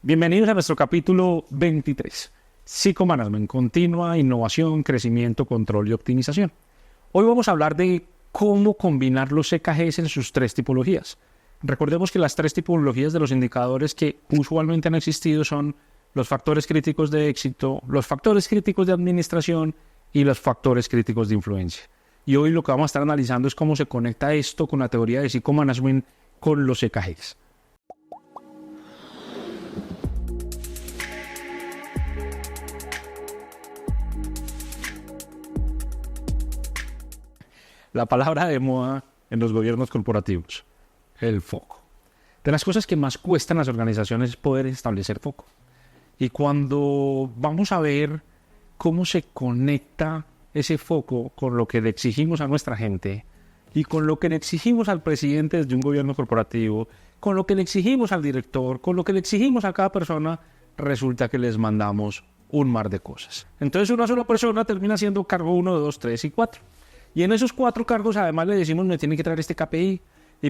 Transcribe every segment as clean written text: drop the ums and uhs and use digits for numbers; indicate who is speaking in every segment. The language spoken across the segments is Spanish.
Speaker 1: Bienvenidos a nuestro capítulo 23, Psicomanagement, continua innovación, crecimiento, control y optimización. Hoy vamos a hablar de cómo combinar los EKGs en sus tres tipologías. Recordemos que las tres tipologías de los indicadores que usualmente han existido son los factores críticos de éxito, los factores críticos de administración y los factores críticos de influencia. Y hoy lo que vamos a estar analizando es cómo se conecta esto con la teoría de psicomanagement con los EKGs. La palabra de moda en los gobiernos corporativos, el foco. De las cosas que más cuestan a las organizaciones es poder establecer foco. Y cuando vamos a ver cómo se conecta ese foco con lo que le exigimos a nuestra gente y con lo que le exigimos al presidente desde un gobierno corporativo, con lo que le exigimos al director, con lo que le exigimos a cada persona, resulta que les mandamos un mar de cosas. Entonces una sola persona termina siendo cargo 1, 2, 3 y 4. Y en esos 4 cargos además le decimos, me tiene que traer este KPI,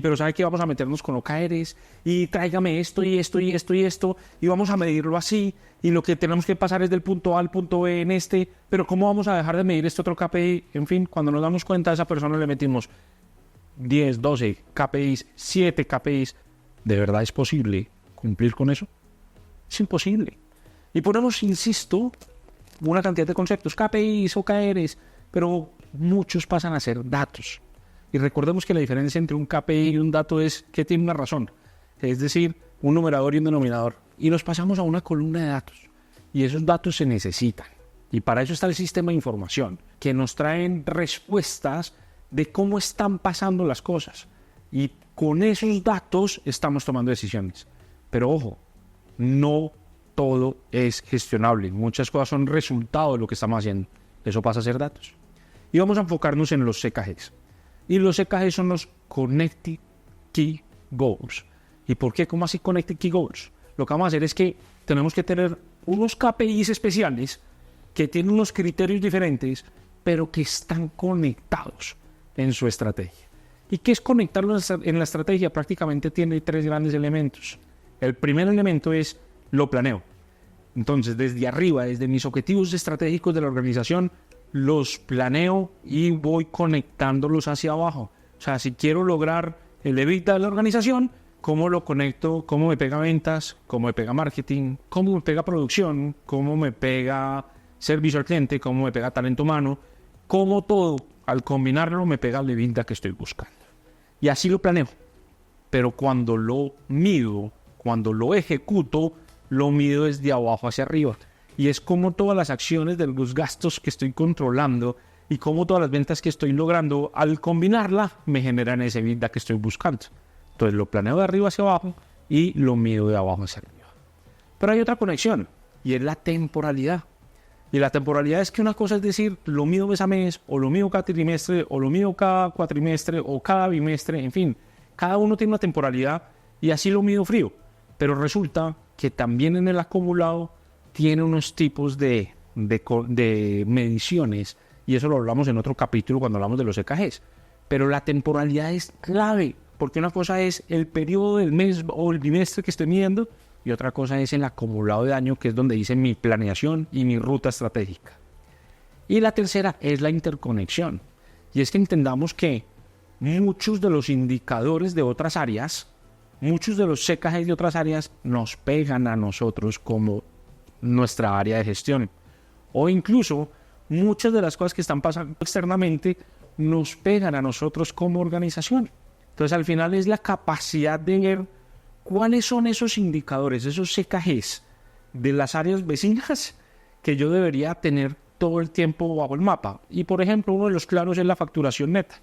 Speaker 1: pero sabe que vamos a meternos con OKRs, y tráigame esto y esto y esto y esto, y vamos a medirlo así, y lo que tenemos que pasar es del punto A al punto B en este, pero ¿cómo vamos a dejar de medir este otro KPI? En fin, cuando nos damos cuenta a esa persona le metimos 10, 12 KPIs, 7 KPIs. ¿De verdad es posible cumplir con eso? Es imposible. Y ponemos, insisto, una cantidad de conceptos, KPIs, OKRs, pero muchos pasan a ser datos. Y recordemos que la diferencia entre un KPI y un dato es que tiene una razón, es decir, un numerador y un denominador. Y nos pasamos a una columna de datos. Y esos datos se necesitan. Y para eso está el sistema de información, que nos traen respuestas de cómo están pasando las cosas. Y con esos datos estamos tomando decisiones. Pero ojo, no todo es gestionable. Muchas cosas son resultado de lo que estamos haciendo. Eso pasa a ser datos. Y vamos a enfocarnos en los EKGs. Y los EKGs son los Connected Key Goals. ¿Y por qué? ¿Cómo así Connected Key Goals? Lo que vamos a hacer es que tenemos que tener unos KPIs especiales que tienen unos criterios diferentes, pero que están conectados en su estrategia. ¿Y qué es conectarlos en la estrategia? Prácticamente tiene 3 grandes elementos. El primer elemento es lo planeo. Entonces, desde arriba, desde mis objetivos estratégicos de la organización, los planeo y voy conectándolos hacia abajo. O sea, si quiero lograr el EBITDA de la organización, ¿cómo lo conecto? ¿Cómo me pega ventas? ¿Cómo me pega marketing? ¿Cómo me pega producción? ¿Cómo me pega servicio al cliente? ¿Cómo me pega talento humano? ¿Cómo todo, al combinarlo, me pega el EBITDA que estoy buscando? Y así lo planeo. Pero cuando lo mido, cuando lo ejecuto, lo mido desde abajo hacia arriba. Y es como todas las acciones de los gastos que estoy controlando y como todas las ventas que estoy logrando, al combinarla, me generan ese EBITDA que estoy buscando. Entonces lo planeo de arriba hacia abajo y lo mido de abajo hacia arriba. Pero hay otra conexión y es la temporalidad. Y la temporalidad es que una cosa es decir, lo mido mes a mes, o lo mido cada trimestre, o lo mido cada cuatrimestre, o cada bimestre, en fin. Cada uno tiene una temporalidad y así lo mido frío. Pero resulta que también en el acumulado tiene unos tipos de mediciones, y eso lo hablamos en otro capítulo cuando hablamos de los EKGs. Pero la temporalidad es clave, porque una cosa es el periodo del mes o el bimestre que estoy midiendo, y otra cosa es el acumulado de año, que es donde dice mi planeación y mi ruta estratégica. Y la tercera es la interconexión, y es que entendamos que muchos de los indicadores de otras áreas, muchos de los EKGs de otras áreas nos pegan a nosotros como nuestra área de gestión, o incluso muchas de las cosas que están pasando externamente nos pegan a nosotros como organización. Entonces al final es la capacidad de ver cuáles son esos indicadores, esos EKGs de las áreas vecinas que yo debería tener todo el tiempo bajo el mapa. Y por ejemplo, uno de los claros es la facturación neta.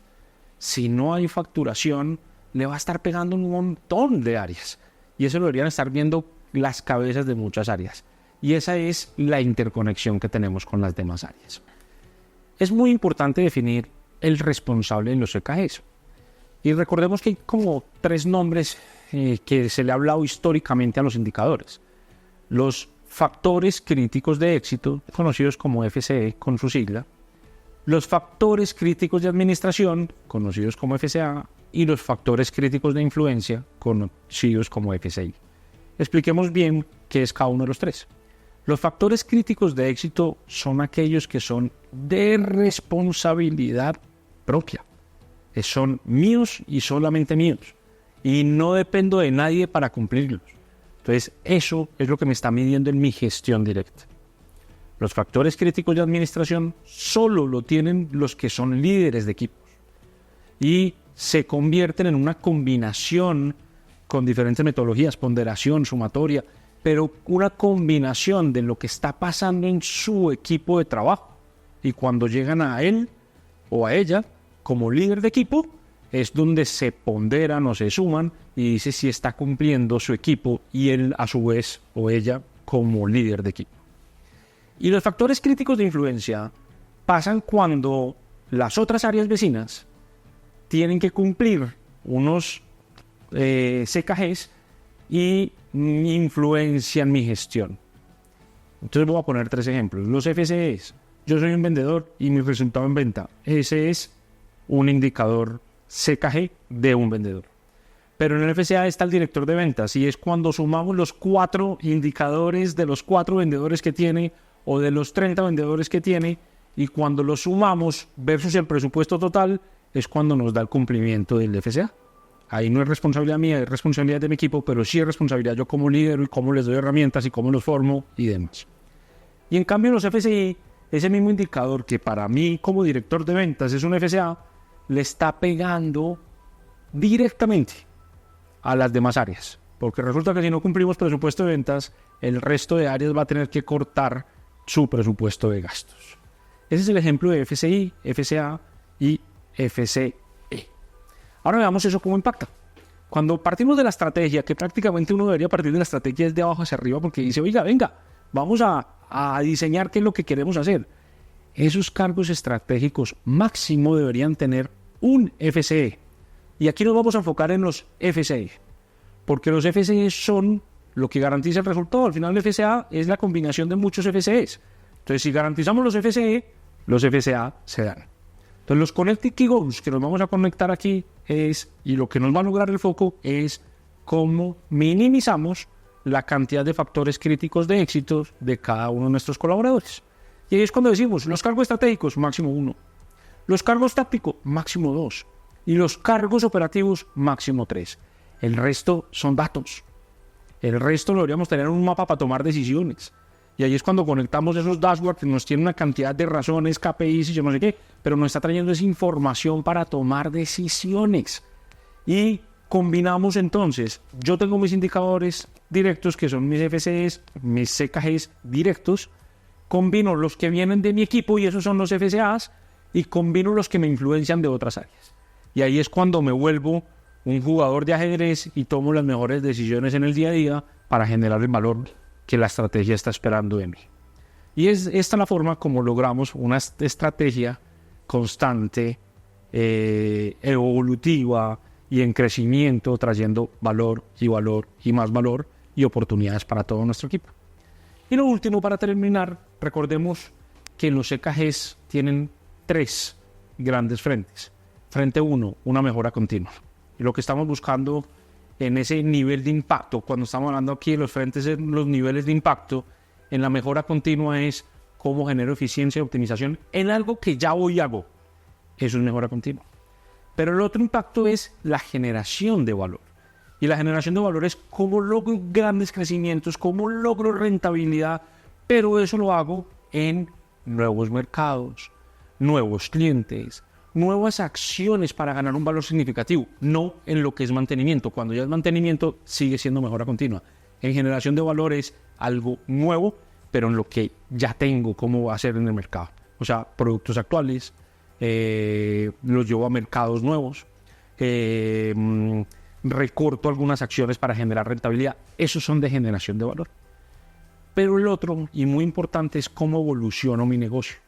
Speaker 1: Si no hay facturación, le va a estar pegando un montón de áreas, y eso lo deberían estar viendo las cabezas de muchas áreas. Y esa es la interconexión que tenemos con las demás áreas. Es muy importante definir el responsable en los EKGs. Y recordemos que hay como 3 nombres que se le ha hablado históricamente a los indicadores. Los factores críticos de éxito, conocidos como FCE con su sigla. Los factores críticos de administración, conocidos como FCA. Y los factores críticos de influencia, conocidos como FCI. Expliquemos bien qué es cada uno de los tres. Los factores críticos de éxito son aquellos que son de responsabilidad propia. Son míos y solamente míos. Y no dependo de nadie para cumplirlos. Entonces, eso es lo que me está midiendo en mi gestión directa. Los factores críticos de administración solo lo tienen los que son líderes de equipos. Y se convierten en una combinación con diferentes metodologías, ponderación, sumatoria, pero una combinación de lo que está pasando en su equipo de trabajo. Y cuando llegan a él o a ella como líder de equipo, es donde se ponderan o se suman y dice si está cumpliendo su equipo y él a su vez o ella como líder de equipo. Y los factores críticos de influencia pasan cuando las otras áreas vecinas tienen que cumplir unos CKGs y influencian mi gestión. Entonces voy a poner 3 ejemplos. Los FCEs. Yo soy un vendedor y mi resultado en venta. Ese es un indicador CKG de un vendedor. Pero en el FCA está el director de ventas y es cuando sumamos los 4 indicadores de los 4 vendedores que tiene o de los 30 vendedores que tiene, y cuando los sumamos versus el presupuesto total es cuando nos da el cumplimiento del FCA. Ahí no es responsabilidad mía, es responsabilidad de mi equipo, pero sí es responsabilidad yo como líder y cómo les doy herramientas y cómo los formo y demás. Y en cambio los FCI, ese mismo indicador que para mí como director de ventas es un FCA, le está pegando directamente a las demás áreas. Porque resulta que si no cumplimos presupuesto de ventas, el resto de áreas va a tener que cortar su presupuesto de gastos. Ese es el ejemplo de FCI, FCA y FCE. Ahora veamos eso cómo impacta. Cuando partimos de la estrategia, que prácticamente uno debería partir de la estrategia desde abajo hacia arriba, porque dice, oiga, venga, vamos a diseñar qué es lo que queremos hacer. Esos cargos estratégicos máximo deberían tener un FCE. Y aquí nos vamos a enfocar en los FCE, porque los FCE son lo que garantiza el resultado. Al final el FCA es la combinación de muchos FCEs. Entonces, si garantizamos los FCE, los FCA se dan. Entonces, los Connected Key Goals que nos vamos a conectar aquí y lo que nos va a lograr el foco es cómo minimizamos la cantidad de factores críticos de éxito de cada uno de nuestros colaboradores. Y ahí es cuando decimos, los cargos estratégicos, máximo 1. Los cargos tácticos, máximo 2. Y los cargos operativos, máximo 3. El resto son datos. El resto lo deberíamos tener en un mapa para tomar decisiones. Y ahí es cuando conectamos esos dashboards que nos tienen una cantidad de razones, KPIs y yo no sé qué, pero nos está trayendo esa información para tomar decisiones. Y combinamos entonces, yo tengo mis indicadores directos que son mis FCEs, mis CKGs directos, combino los que vienen de mi equipo y esos son los FCAs, y combino los que me influencian de otras áreas. Y ahí es cuando me vuelvo un jugador de ajedrez y tomo las mejores decisiones en el día a día para generar el valor que la estrategia está esperando de mí. Y es esta la forma como logramos una estrategia constante, evolutiva y en crecimiento, trayendo valor y más valor y oportunidades para todo nuestro equipo. Y lo último, para terminar, recordemos que los EKGs tienen 3 grandes frentes. Frente 1, una mejora continua. Y lo que estamos buscando en ese nivel de impacto, cuando estamos hablando aquí de los frentes, los niveles de impacto, en la mejora continua es cómo genero eficiencia y optimización en algo que ya hoy hago. Eso es mejora continua. Pero el otro impacto es la generación de valor. Y la generación de valor es cómo logro grandes crecimientos, cómo logro rentabilidad, pero eso lo hago en nuevos mercados, nuevos clientes, nuevas acciones para ganar un valor significativo, no en lo que es mantenimiento. Cuando ya es mantenimiento, sigue siendo mejora continua. En generación de valor es algo nuevo, pero en lo que ya tengo, cómo hacer en el mercado. O sea, productos actuales, los llevo a mercados nuevos, recorto algunas acciones para generar rentabilidad. Esos son de generación de valor. Pero el otro, y muy importante, es cómo evoluciono mi negocio.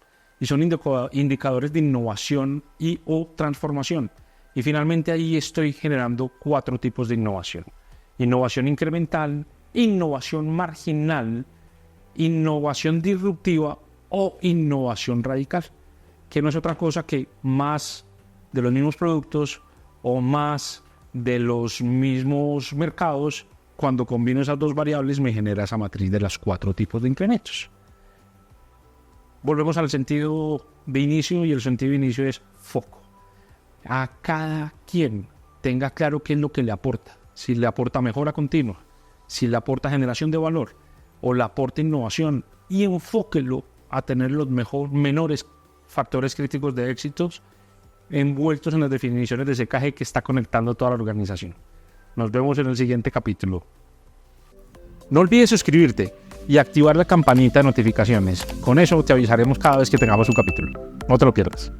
Speaker 1: Y son indicadores de innovación y o transformación. Y finalmente ahí estoy generando 4 tipos de innovación. Innovación incremental, innovación marginal, innovación disruptiva o innovación radical, que no es otra cosa que más de los mismos productos o más de los mismos mercados cuando combino esas dos variables me genera esa matriz de los 4 tipos de incrementos. Volvemos al sentido de inicio, y el sentido de inicio es foco. A cada quien tenga claro qué es lo que le aporta. Si le aporta mejora continua, si le aporta generación de valor o le aporta innovación, y enfóquelo a tener los menores factores críticos de éxitos envueltos en las definiciones de ese CKG que está conectando toda la organización. Nos vemos en el siguiente capítulo. No olvides suscribirte y activar la campanita de notificaciones. Con eso te avisaremos cada vez que tengamos un capítulo. No te lo pierdas.